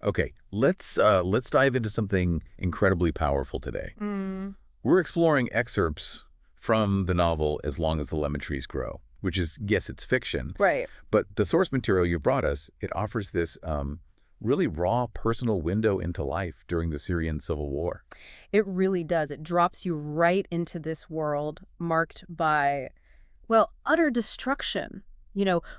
Okay, let's dive into something incredibly powerful today. Mm. We're exploring excerpts from the novel As Long as the Lemon Trees Grow, which is, yes, it's fiction, Right. but the source material you brought us, it offers this really raw personal window into life during the Syrian civil war. It really does. It drops you right into this world marked by, well, utter destruction.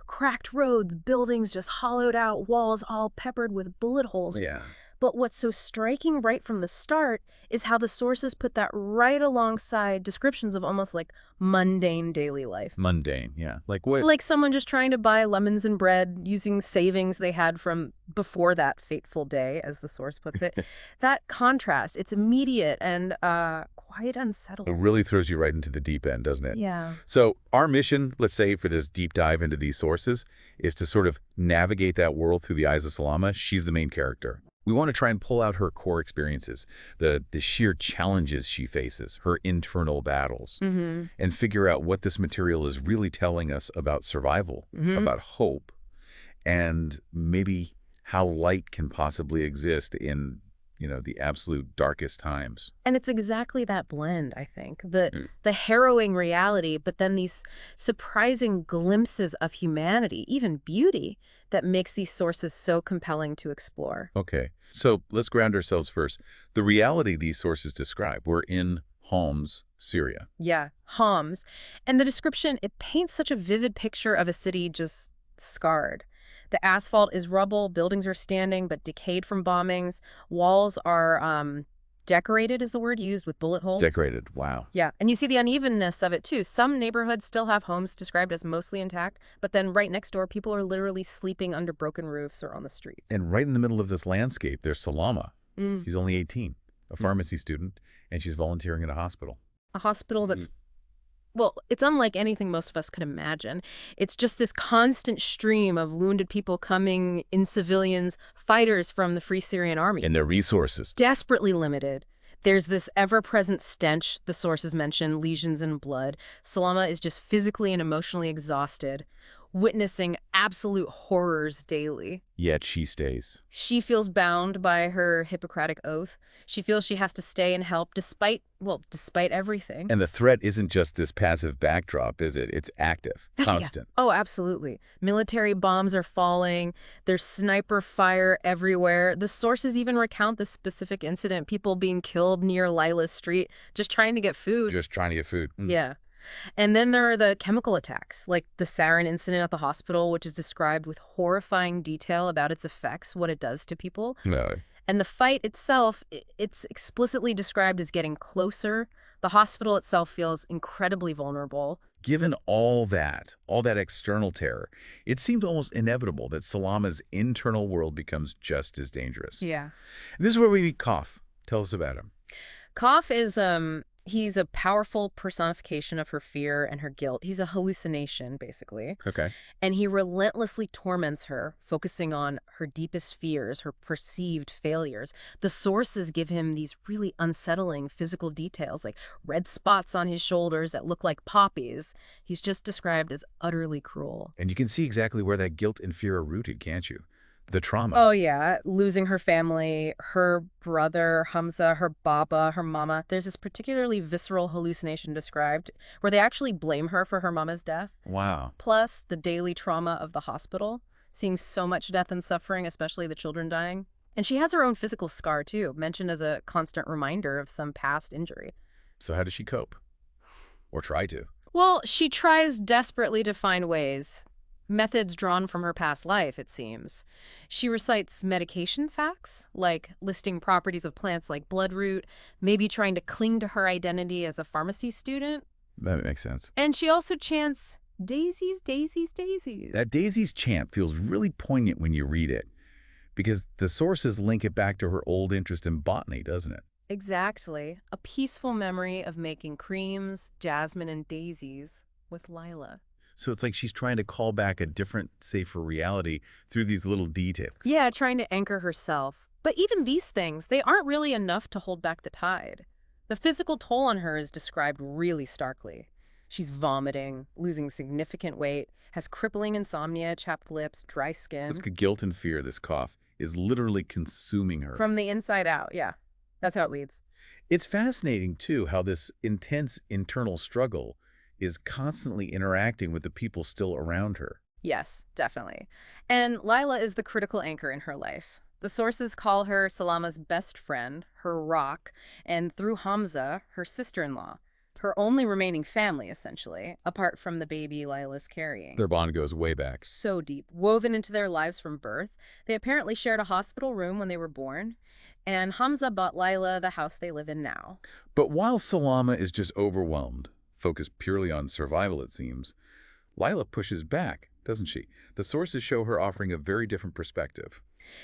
Cracked roads, buildings just hollowed out, walls all peppered with bullet holes. Yeah. But what's so striking right from the start is how the sources put that right alongside descriptions of almost like mundane daily life. Mundane, yeah. Like what? Like someone just trying to buy lemons and bread using savings they had from before that fateful day, as the source puts it. That contrast, it's immediate and quite It unsettling. really throws you right into the deep end, doesn't it? Yeah. So our mission, let's say for this deep dive into these sources, is to sort of navigate that world through the eyes of Salama. She's the main character. We want to try and pull out her core experiences, the sheer challenges she faces, her internal battles, and figure out what this material is really telling us about survival, about hope, and maybe how light can possibly exist in, the absolute darkest times. And it's exactly that blend, I think. The harrowing reality, but then these surprising glimpses of humanity, even beauty, that makes these sources so compelling to explore. Okay, so let's ground ourselves first. The reality these sources describe, we're in Homs, Syria. Yeah, Homs. And the description, it paints such a vivid picture of a city just scarred. The asphalt is rubble, buildings are standing but decayed from bombings. Walls are decorated, is the word used, with bullet holes. Decorated, wow. Yeah, and you see the unevenness of it too. Some neighborhoods still have homes described as mostly intact, but then right next door, people are literally sleeping under broken roofs or on the streets. And right in the middle of this landscape, there's Salama. Mm. She's only 18, a pharmacy student, and she's volunteering at a hospital. A hospital that's, well, it's unlike anything most of us could imagine. It's just this constant stream of wounded people coming in, civilians, fighters from the Free Syrian Army. And their resources. Desperately limited. There's this ever-present stench, the sources mention, lesions and blood. Salama is just physically and emotionally exhausted, witnessing absolute horrors daily. Yet she stays. She feels bound by her Hippocratic oath. She feels she has to stay and help despite everything. And the threat isn't just this passive backdrop, is it? It's active, constant. Yeah. Oh, absolutely. Military bombs are falling. There's sniper fire everywhere. The sources even recount the specific incident, people being killed near Lila Street, just trying to get food. Just trying to get food. Yeah. And then there are the chemical attacks, like the sarin incident at the hospital, which is described with horrifying detail about its effects, what it does to people. No. And the fight itself, it's explicitly described as getting closer. The hospital itself feels incredibly vulnerable. Given all that external terror, it seemed almost inevitable that Salama's internal world becomes just as dangerous. Yeah. This is where we meet Kaf. Tell us about him. Kaf is, he's a powerful personification of her fear and her guilt. He's a hallucination, basically. Okay. And he relentlessly torments her, focusing on her deepest fears, her perceived failures. The sources give him these really unsettling physical details, like red spots on his shoulders that look like poppies. He's just described as utterly cruel. And you can see exactly where that guilt and fear are rooted, can't you? The trauma. Oh, yeah. Losing her family, her brother, Hamza, her baba, her mama. There's this particularly visceral hallucination described where they actually blame her for her mama's death. Wow. Plus the daily trauma of the hospital, seeing so much death and suffering, especially the children dying. And she has her own physical scar, too, mentioned as a constant reminder of some past injury. So how does she cope? Or try to? Well, she tries desperately to find ways. Methods drawn from her past life, it seems. She recites medication facts, like listing properties of plants like bloodroot, maybe trying to cling to her identity as a pharmacy student. That makes sense. And she also chants, daisies, daisies, daisies. That daisies chant feels really poignant when you read it, because the sources link it back to her old interest in botany, doesn't it? Exactly. A peaceful memory of making creams, jasmine, and daisies with Lila. So it's like she's trying to call back a different, safer reality through these little details. Yeah, trying to anchor herself. But even these things, they aren't really enough to hold back the tide. The physical toll on her is described really starkly. She's vomiting, losing significant weight, has crippling insomnia, chapped lips, dry skin. Look at guilt and fear, this cough. is literally consuming her. From the inside out, yeah. That's how it leads. It's fascinating, too, how this intense internal struggle is constantly interacting with the people still around her. Yes, definitely. And Lila is the critical anchor in her life. The sources call her Salama's best friend, her rock, and through Hamza, her sister-in-law. Her only remaining family, essentially, apart from the baby Lila's carrying. Their bond goes way back. So deep, woven into their lives from birth. They apparently shared a hospital room when they were born, and Hamza bought Lila the house they live in now. But while Salama is just overwhelmed, focused purely on survival, it seems, Lila pushes back, doesn't she? The sources show her offering a very different perspective.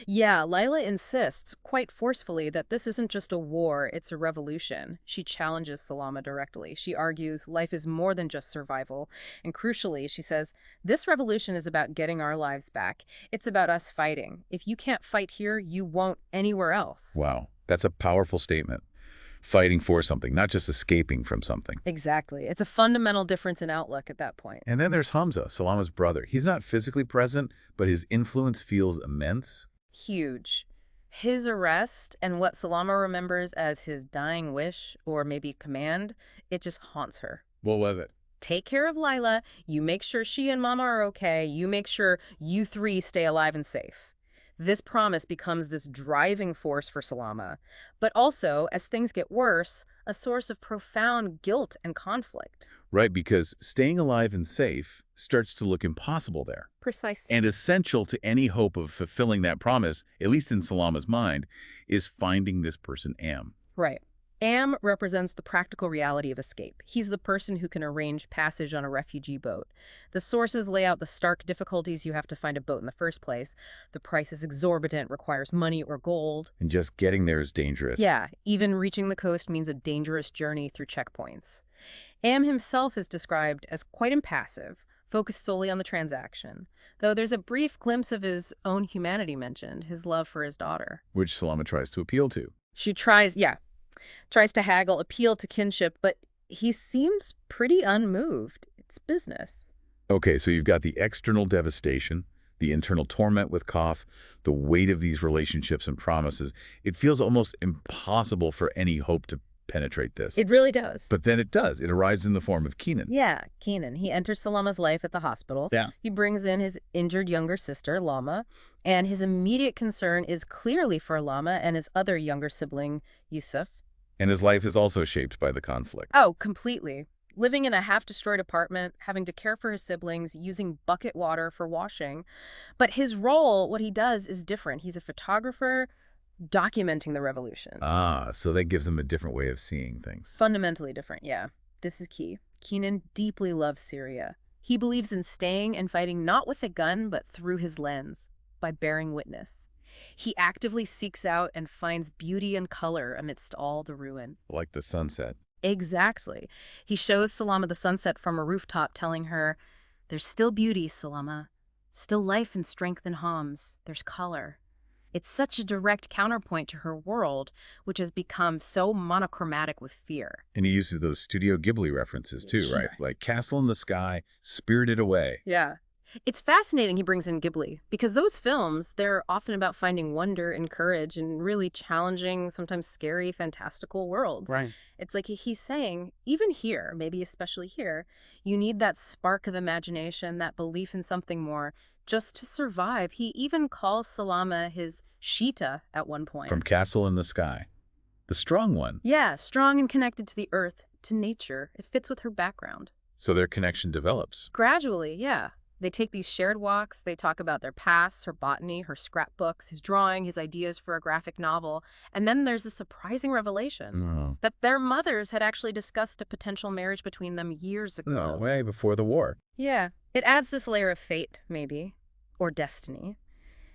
Yeah, Lila insists, quite forcefully, that this isn't just a war, it's a revolution. She challenges Salama directly. She argues life is more than just survival. And crucially, she says, this revolution is about getting our lives back. It's about us fighting. If you can't fight here, you won't anywhere else. Wow, that's a powerful statement. Fighting for something, not just escaping from something. Exactly. It's a fundamental difference in outlook at that point. And then there's Hamza, Salama's brother. He's not physically present, but his influence feels immense. Huge. His arrest and what Salama remembers as his dying wish, or maybe command, it just haunts her. What was it? Take care of Lila, you make sure she and Mama are okay, you make sure you three stay alive and safe. This promise becomes this driving force for Salama, but also, as things get worse, a source of profound guilt and conflict. Right, because staying alive and safe starts to look impossible there. Precisely. And essential to any hope of fulfilling that promise, at least in Salama's mind, is finding this person, Am. Right. Am represents the practical reality of escape. He's the person who can arrange passage on a refugee boat. The sources lay out the stark difficulties you have to find a boat in the first place. The price is exorbitant, requires money or gold. And just getting there is dangerous. Yeah, even reaching the coast means a dangerous journey through checkpoints. Am himself is described as quite impassive, focused solely on the transaction, though there's a brief glimpse of his own humanity mentioned, his love for his daughter. Which Salama tries to appeal to. She tries to haggle, appeal to kinship, but he seems pretty unmoved. It's business. Okay, so you've got the external devastation, the internal torment with Kaf, the weight of these relationships and promises. It feels almost impossible for any hope to penetrate this. It really does. But then it does. It arrives in the form of Keenan. Yeah, Keenan. He enters Salama's life at the hospital. Yeah. He brings in his injured younger sister, Lama, and his immediate concern is clearly for Lama and his other younger sibling, Yusuf. And his life is also shaped by the conflict. Oh, completely. Living in a half-destroyed apartment, having to care for his siblings, using bucket water for washing. But his role, what he does, is different. He's a photographer documenting the revolution. Ah, so that gives him a different way of seeing things. Fundamentally different, yeah. This is key. Keenan deeply loves Syria. He believes in staying and fighting not with a gun, but through his lens, by bearing witness. He actively seeks out and finds beauty and color amidst all the ruin. Like the sunset. Exactly. He shows Salama the sunset from a rooftop, telling her, "There's still beauty, Salama. Still life and strength in Homs. There's color." It's such a direct counterpoint to her world, which has become so monochromatic with fear. And he uses those Studio Ghibli references too, right? Like Castle in the Sky, Spirited Away. Yeah. It's fascinating he brings in Ghibli, because those films, they're often about finding wonder and courage in really challenging, sometimes scary, fantastical worlds. Right. It's like he's saying, even here, maybe especially here, you need that spark of imagination, that belief in something more, just to survive. He even calls Salama his Shita at one point. From Castle in the Sky. The strong one. Yeah, strong and connected to the earth, to nature. It fits with her background. So their connection develops. Gradually, yeah. They take these shared walks, they talk about their pasts, her botany, her scrapbooks, his drawing, his ideas for a graphic novel, and then there's the surprising revelation that their mothers had actually discussed a potential marriage between them years ago. No, way before the war. Yeah. It adds this layer of fate, maybe, or destiny,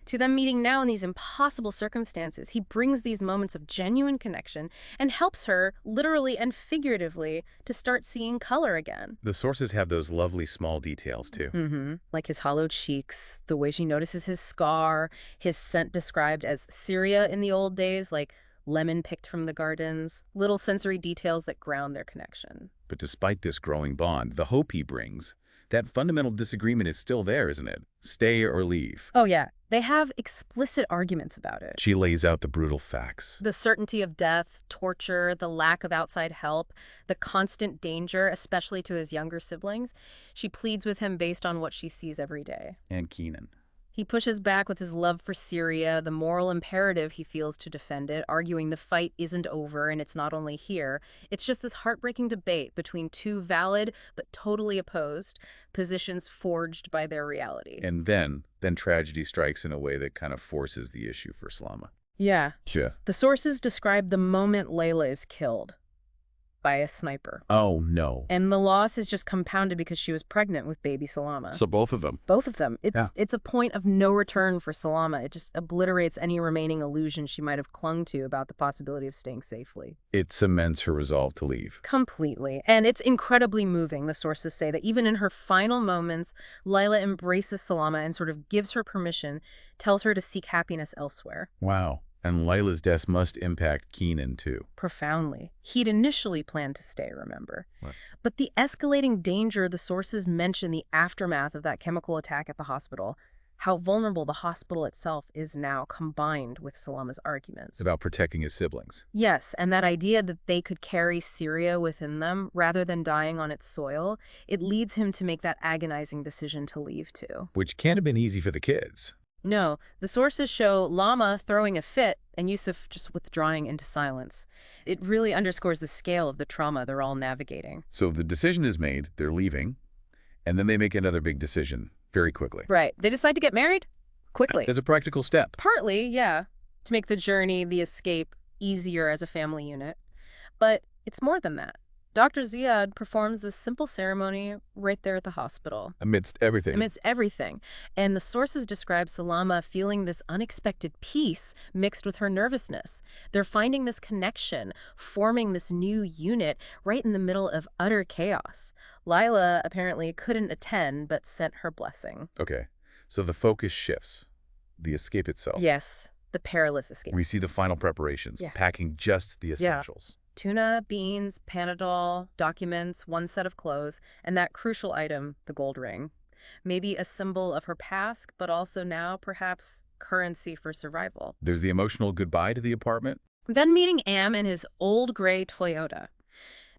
to them meeting now in these impossible circumstances. He brings these moments of genuine connection and helps her, literally and figuratively, to start seeing color again. The sources have those lovely small details, too. Like his hollowed cheeks, the way she notices his scar, his scent described as Syria in the old days, like lemon picked from the gardens, little sensory details that ground their connection. But despite this growing bond, the hope he brings, that fundamental disagreement is still there, isn't it? Stay or leave. Oh, yeah. They have explicit arguments about it. She lays out the brutal facts. The certainty of death, torture, the lack of outside help, the constant danger, especially to his younger siblings. She pleads with him based on what she sees every day. And Keenan. He pushes back with his love for Syria, the moral imperative he feels to defend it, arguing the fight isn't over and it's not only here. It's just this heartbreaking debate between two valid but totally opposed positions forged by their reality. And then tragedy strikes in a way that kind of forces the issue for Salama. Yeah. Sure. The sources describe the moment Layla is killed by a sniper. Oh, no. And the loss is just compounded because she was pregnant with baby Salama. So both of them. Both of them. It's a point of no return for Salama. It just obliterates any remaining illusion she might have clung to about the possibility of staying safely. It cements her resolve to leave. Completely. And it's incredibly moving, the sources say, that even in her final moments, Layla embraces Salama and sort of gives her permission, tells her to seek happiness elsewhere. Wow. And Layla's death must impact Keenan, too. Profoundly. He'd initially planned to stay, remember? What? But the escalating danger, the sources mention the aftermath of that chemical attack at the hospital, how vulnerable the hospital itself is now, combined with Salama's arguments. It's about protecting his siblings. Yes, and that idea that they could carry Syria within them rather than dying on its soil, it leads him to make that agonizing decision to leave too. Which can't have been easy for the kids. No, the sources show Lama throwing a fit and Yusuf just withdrawing into silence. It really underscores the scale of the trauma they're all navigating. So the decision is made, they're leaving, and then they make another big decision very quickly. Right. They decide to get married quickly. As a practical step. Partly, yeah, to make the journey, the escape, easier as a family unit. But it's more than that. Dr. Ziad performs this simple ceremony right there at the hospital. Amidst everything. Amidst everything. And the sources describe Salama feeling this unexpected peace mixed with her nervousness. They're finding this connection, forming this new unit right in the middle of utter chaos. Lila apparently couldn't attend, but sent her blessing. Okay, so the focus shifts. The escape itself. Yes, the perilous escape. We see the final preparations, packing just the essentials. Tuna, beans, Panadol, documents, one set of clothes, and that crucial item, the gold ring. Maybe a symbol of her past, but also now perhaps currency for survival. There's the emotional goodbye to the apartment. Then meeting Am in his old gray Toyota.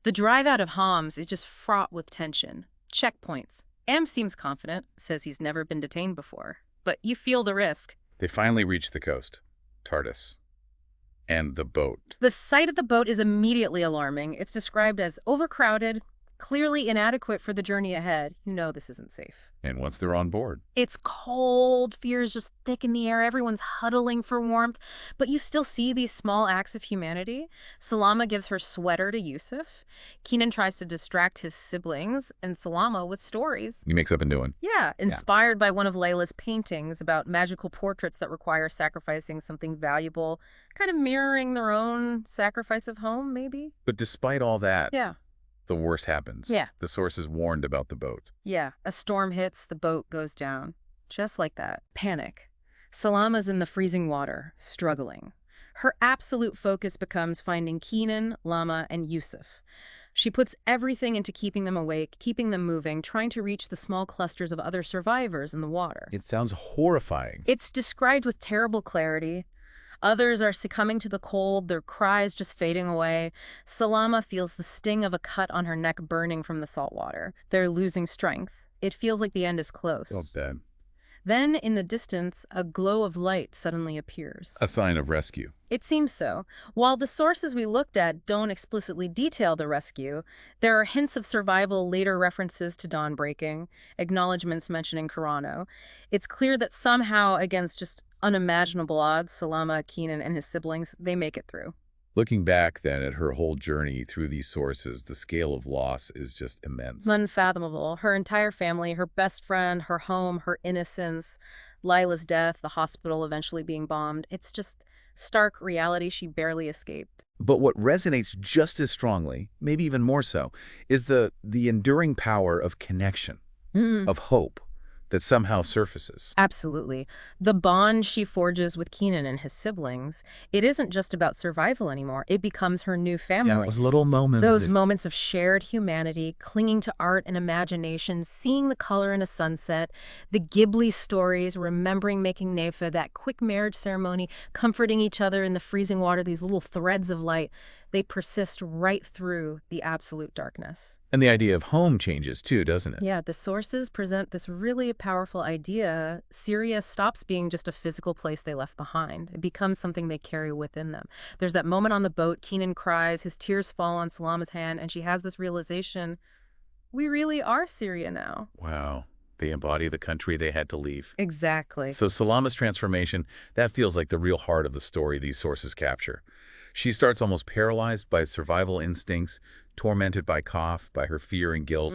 The drive out of Homs is just fraught with tension. Checkpoints. Am seems confident, says he's never been detained before. But you feel the risk. They finally reach the coast. TARDIS. And the boat. The sight of the boat is immediately alarming. It's described as overcrowded, clearly inadequate for the journey ahead. You know this isn't safe. And once they're on board. It's cold, fear is just thick in the air, everyone's huddling for warmth, but you still see these small acts of humanity. Salama gives her sweater to Yusuf. Keenan tries to distract his siblings, and Salama with stories. He makes up a new one. Yeah, inspired by one of Layla's paintings about magical portraits that require sacrificing something valuable, kind of mirroring their own sacrifice of home, maybe? But despite all that, Yeah. the worst happens. Yeah. The source is warned about the boat. Yeah, a storm hits, the boat goes down. Just like that. Panic. Salama's in the freezing water, struggling. Her absolute focus becomes finding Keenan, Lama, and Yusuf. She puts everything into keeping them awake, keeping them moving, trying to reach the small clusters of other survivors in the water. It sounds horrifying. It's described with terrible clarity. Others are succumbing to the cold, their cries just fading away. Salama feels the sting of a cut on her neck burning from the salt water. They're losing strength. It feels like the end is close. Oh, bad. Then, in the distance, a glow of light suddenly appears. A sign of rescue. It seems so. While the sources we looked at don't explicitly detail the rescue, there are hints of survival, later references to dawn breaking, acknowledgments mentioning Carano. It's clear that somehow, against just unimaginable odds, Salama, Keenan, and his siblings, they make it through. Looking back, then, at her whole journey through these sources, the scale of loss is just immense. Unfathomable. Her entire family, her best friend, her home, her innocence, Lila's death, the hospital eventually being bombed. It's just stark reality she barely escaped. But what resonates just as strongly, maybe even more so, is the enduring power of connection, of hope. that somehow surfaces. Absolutely. The bond she forges with Keenan and his siblings, it isn't just about survival anymore. It becomes her new Yeah, family. those little moments. Those moments of shared humanity, clinging to art and imagination, seeing the color in a sunset, the Ghibli stories, remembering making Nefa, that quick marriage ceremony, comforting each other in the freezing water, these little threads of light, they persist right through the absolute darkness. And the idea of home changes too, doesn't it? Yeah, the sources present this really powerful idea. Syria stops being just a physical place they left behind. It becomes something they carry within them. There's that moment on the boat, Keenan cries, his tears fall on Salama's hand, and she has this realization, we really are Syria now. Wow. They embody the country they had to leave. Exactly. So Salama's transformation, that feels like the real heart of the story these sources capture. She starts almost paralyzed by survival instincts, tormented by cough, by her fear and guilt,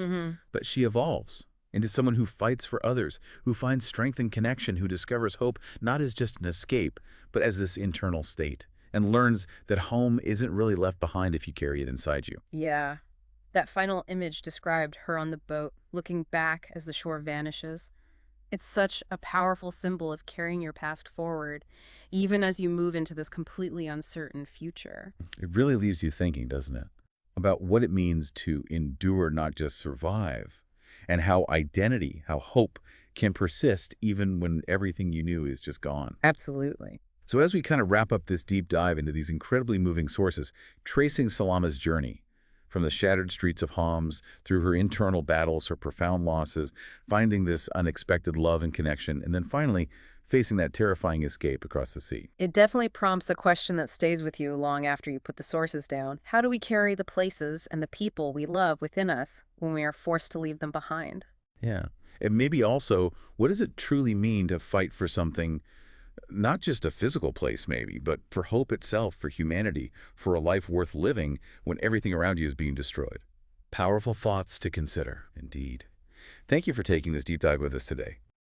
but she evolves into someone who fights for others, who finds strength and connection, who discovers hope not as just an escape, but as this internal state, and learns that home isn't really left behind if you carry it inside you. Yeah. That final image described her on the boat, looking back as the shore vanishes. It's such a powerful symbol of carrying your past forward, even as you move into this completely uncertain future. It really leaves you thinking, doesn't it? About what it means to endure, not just survive, and how identity, how hope can persist even when everything you knew is just gone. Absolutely. So as we kind of wrap up this deep dive into these incredibly moving sources, tracing Salama's journey, from the shattered streets of Homs, through her internal battles, her profound losses, finding this unexpected love and connection, and then finally facing that terrifying escape across the sea. It definitely prompts a question that stays with you long after you put the sources down. How do we carry the places and the people we love within us when we are forced to leave them behind? Yeah. And maybe also, what does it truly mean to fight for something, not just a physical place maybe, but for hope itself, for humanity, for a life worth living when everything around you is being destroyed? Powerful thoughts to consider, indeed. Thank you for taking this deep dive with us today.